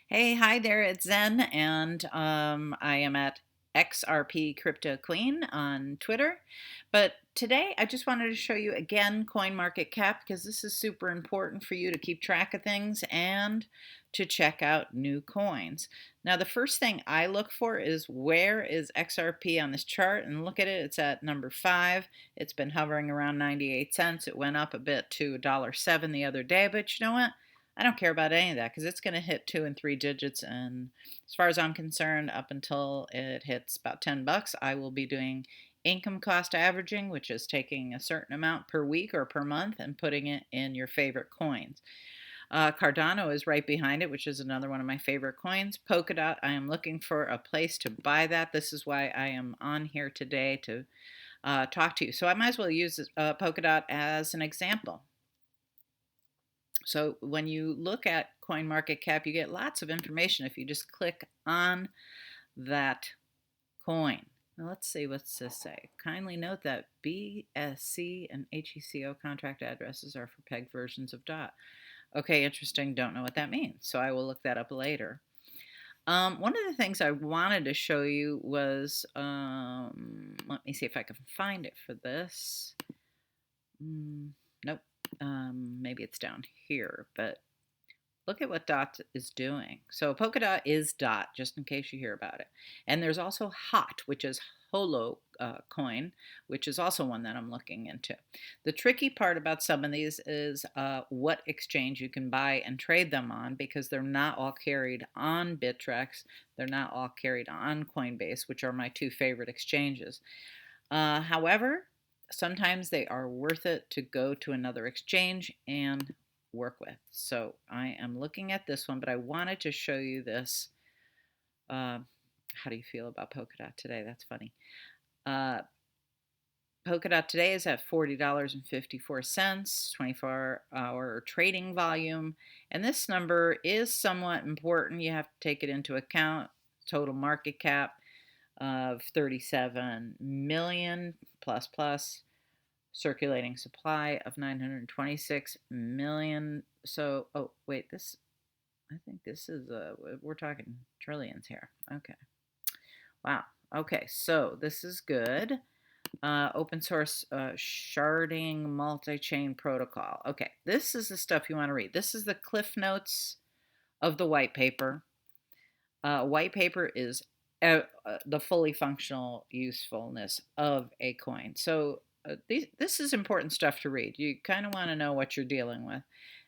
Hey, hi there, it's Zen, and I am at XRP Crypto Queen on Twitter. But today I just wanted to show you again CoinMarketCap because this is super important for you to keep track of things and to check out new coins. Now, the first thing I look for is where is XRP on this chart, and look at it, it's at number 5. It's been hovering around 98 cents. It went up a bit to $1.07 the other day, but you know what? I don't care about any of that because it's going to hit 2 and 3 digits. And as far as I'm concerned, up until it hits about $10, I will be doing income cost averaging, which is taking a certain amount per week or per month and putting it in your favorite coins. Cardano is right behind it, which is another one of my favorite coins. Polkadot, I am looking for a place to buy that. This is why I am on here today to talk to you. So I might as well use Polkadot as an example. So when you look at CoinMarketCap, you get lots of information if you just click on that coin. Now let's see, what's this say? Kindly note that BSC and HECO contract addresses are for pegged versions of DOT. Okay, interesting. Don't know what that means, so I will look that up later. One of the things I wanted to show you was, let me see if I can find it for this. Nope. Maybe it's down here, but look at what Dot is doing. So Polkadot is Dot, just in case you hear about it. And there's also HOT, which is Holo coin, which is also one that I'm looking into. The tricky part about some of these is what exchange you can buy and trade them on, because they're not all carried on Bittrex. They're not all carried on Coinbase, which are my two favorite exchanges. However, sometimes they are worth it to go to another exchange and work with. So I am looking at this one, but I wanted to show you this. How do you feel about Polkadot today? That's funny. Uh, Polkadot today is at $40.54, 24-hour trading volume. And this number is somewhat important. You have to take it into account. Total market cap of 37 million plus plus, circulating supply of 926 million. So, oh, wait, I think this is, we're talking trillions here. Okay. Wow. Okay, so this is good. Open source sharding multi-chain protocol. Okay, this is the stuff you want to read. This is the cliff notes of the white paper. White paper is the fully functional usefulness of a coin. So this is important stuff to read. You kind of want to know what you're dealing with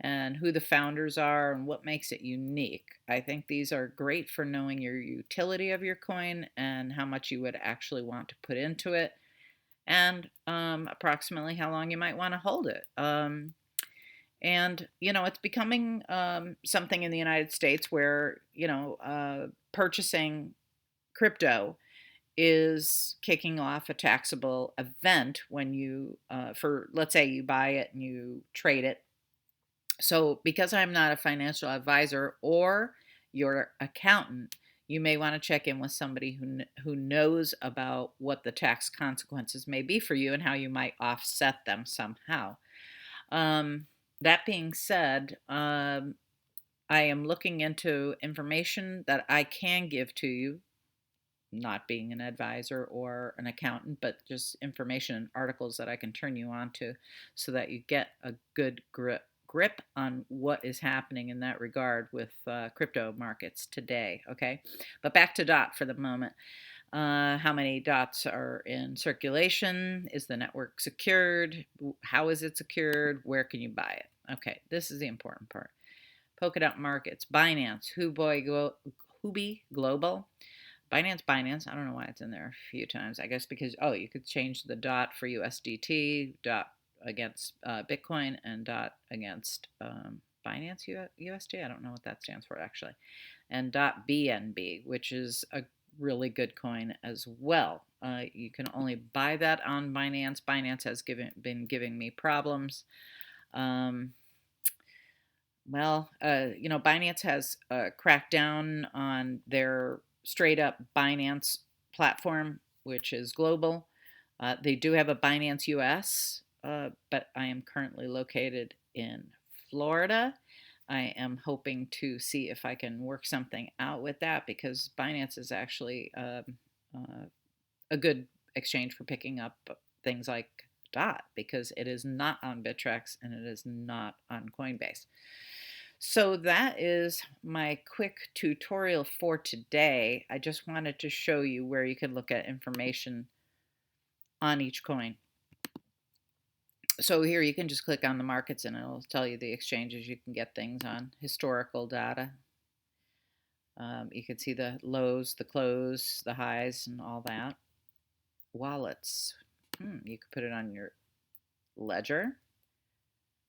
and who the founders are and what makes it unique. I think these are great for knowing your utility of your coin and how much you would actually want to put into it, and approximately how long you might want to hold it. And, it's becoming something in the United States where, purchasing crypto is kicking off a taxable event when you, let's say you buy it and you trade it. So because I'm not a financial advisor or your accountant, you may want to check in with somebody who knows about what the tax consequences may be for you and how you might offset them somehow. That being said, I am looking into information that I can give to you, not being an advisor or an accountant, but just information and articles that I can turn you on to so that you get a good grip on what is happening in that regard with crypto markets today. Okay, but back to DOT for the moment. How many dots are in circulation? Is the network secured? How is it secured? Where can you buy it? Okay, this is the important part. Polkadot Markets, Binance, Huobi Global, Binance. I don't know why it's in there a few times. I guess because, you could change the dot for USDT, dot against Bitcoin, and dot against Binance USD. I don't know what that stands for actually. And dot BNB, which is a really good coin as well. You can only buy that on Binance. Binance has been giving me problems. Binance has cracked down on their straight up Binance platform, which is global. They do have a Binance US, but I am currently located in Florida. I am hoping to see if I can work something out with that, because Binance is actually a good exchange for picking up things like DOT, because it is not on Bittrex and it is not on Coinbase. So that is my quick tutorial for today. I just wanted to show you where you can look at information on each coin. So here you can just click on the markets and it'll tell you the exchanges you can get things on. Historical data. You can see the lows, the close, the highs, and all that. Wallets. You could put it on your ledger.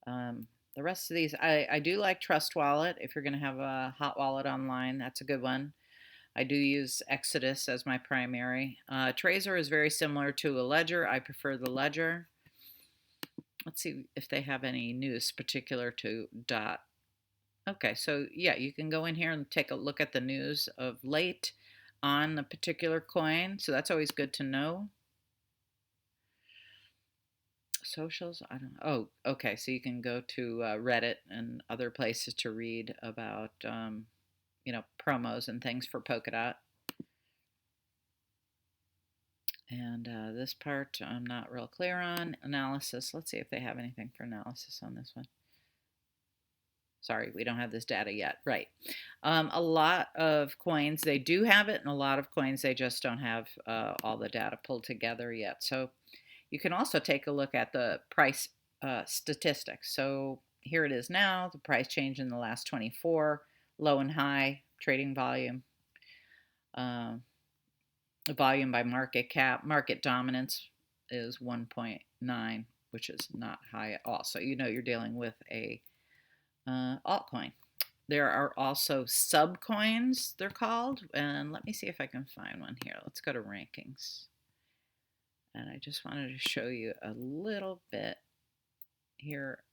The rest of these, I do like Trust Wallet. If you're going to have a hot wallet online, that's a good one. I do use Exodus as my primary. Trezor is very similar to a ledger. I prefer the ledger. Let's see if they have any news particular to DOT. Okay, so yeah, you can go in here and take a look at the news of late on a particular coin. So that's always good to know. Socials, I don't know. Oh, okay, so you can go to Reddit and other places to read about, promos and things for Polkadot. And this part I'm not real clear on. Analysis, let's see if they have anything for analysis on this one. Sorry, we don't have this data yet. Right. A lot of coins, they do have it, and a lot of coins, they just don't have all the data pulled together yet. So you can also take a look at the price statistics. So here it is now, the price change in the last 24, low and high, trading volume, volume by market cap. Market dominance is 1.9, which is not high at all. So you know you're dealing with a altcoin. There are also subcoins, they're called. And let me see if I can find one here. Let's go to rankings. And I just wanted to show you a little bit here.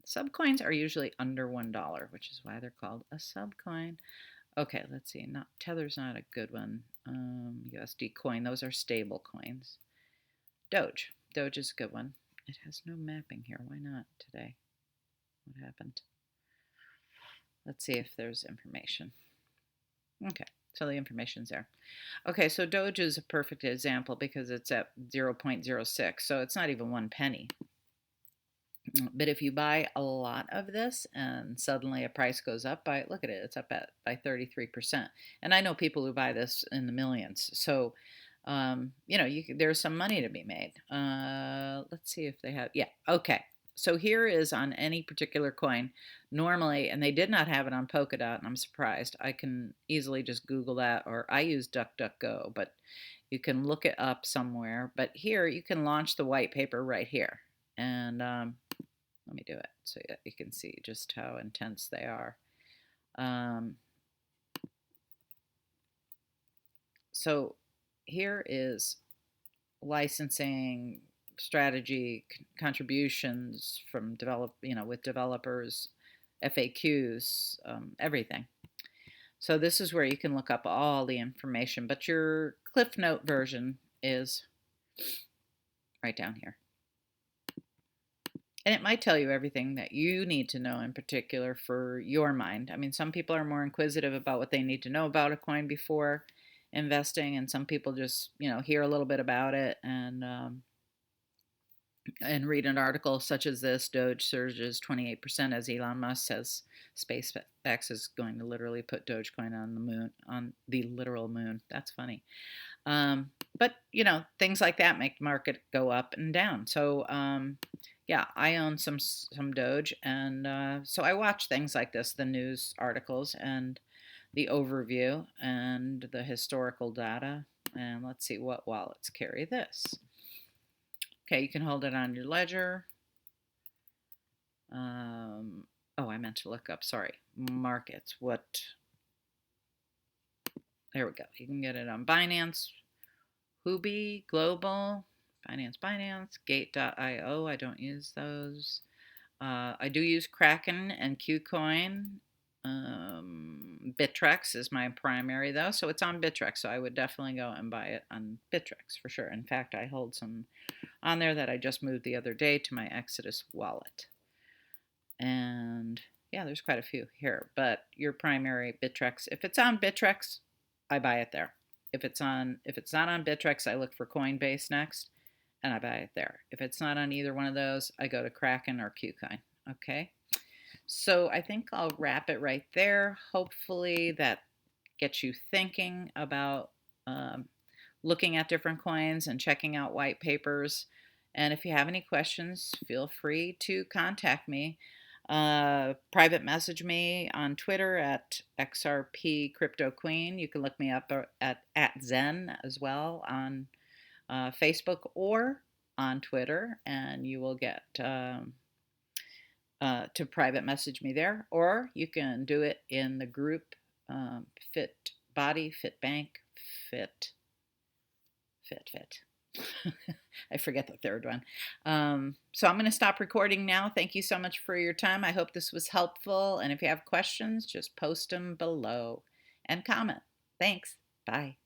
Subcoins are usually under $1, which is why they're called a subcoin. Okay, let's see. Tether's not a good one. USD coin, those are stable coins. Doge. Doge is a good one. It has no mapping here. Why not today? What happened? Let's see if there's information. Okay, so the information's there. Okay, so Doge is a perfect example because it's at 0.06, so it's not even 1 penny. But if you buy a lot of this and suddenly a price goes up by, look at it, it's up by 33%. And I know people who buy this in the millions. So, there's some money to be made. Let's see if they have, yeah, okay. So here is on any particular coin, normally, and they did not have it on Polkadot, and I'm surprised. I can easily just Google that, or I use DuckDuckGo, but you can look it up somewhere. But here, you can launch the white paper right here. And let me do it so you can see just how intense they are. So here is licensing, strategy, contributions from with developers, FAQs, everything. So this is where you can look up all the information, but your Cliff Note version is right down here. And it might tell you everything that you need to know in particular for your mind. I mean, some people are more inquisitive about what they need to know about a coin before investing, and some people just, hear a little bit about it and read an article such as this: Doge surges 28% as Elon Musk says SpaceX is going to literally put Dogecoin on the moon, on the literal moon. That's funny. But, things like that make the market go up and down. So, yeah, I own some Doge, and so I watch things like this, the news articles and the overview and the historical data. And let's see what wallets carry this. Okay, you can hold it on your ledger. Oh, I meant to look up, sorry, markets. There we go. You can get it on Binance, Huobi, Global, Binance, Gate.io. I don't use those. I do use Kraken and KuCoin. Bittrex is my primary though, so it's on Bittrex. So I would definitely go and buy it on Bittrex for sure. In fact, I hold some on there that I just moved the other day to my Exodus wallet. And Yeah, there's quite a few here, but your primary Bittrex. If it's on Bittrex, I buy it there. If it's not on Bittrex, I look for Coinbase next, and I buy it there. If it's not on either one of those, I go to Kraken or KuCoin. Okay. So I think I'll wrap it right there. Hopefully that gets you thinking about um, looking at different coins and checking out white papers. And if you have any questions, feel free to contact me. Private message me on Twitter at XRP Crypto Queen. You can look me up at Zen as well on Facebook or on Twitter, and you will get to private message me there, or you can do it in the group Fit Body, Fit Bank, Fit. I forget the third one. So I'm going to stop recording now. Thank you so much for your time. I hope this was helpful. And if you have questions, just post them below and comment. Thanks. Bye.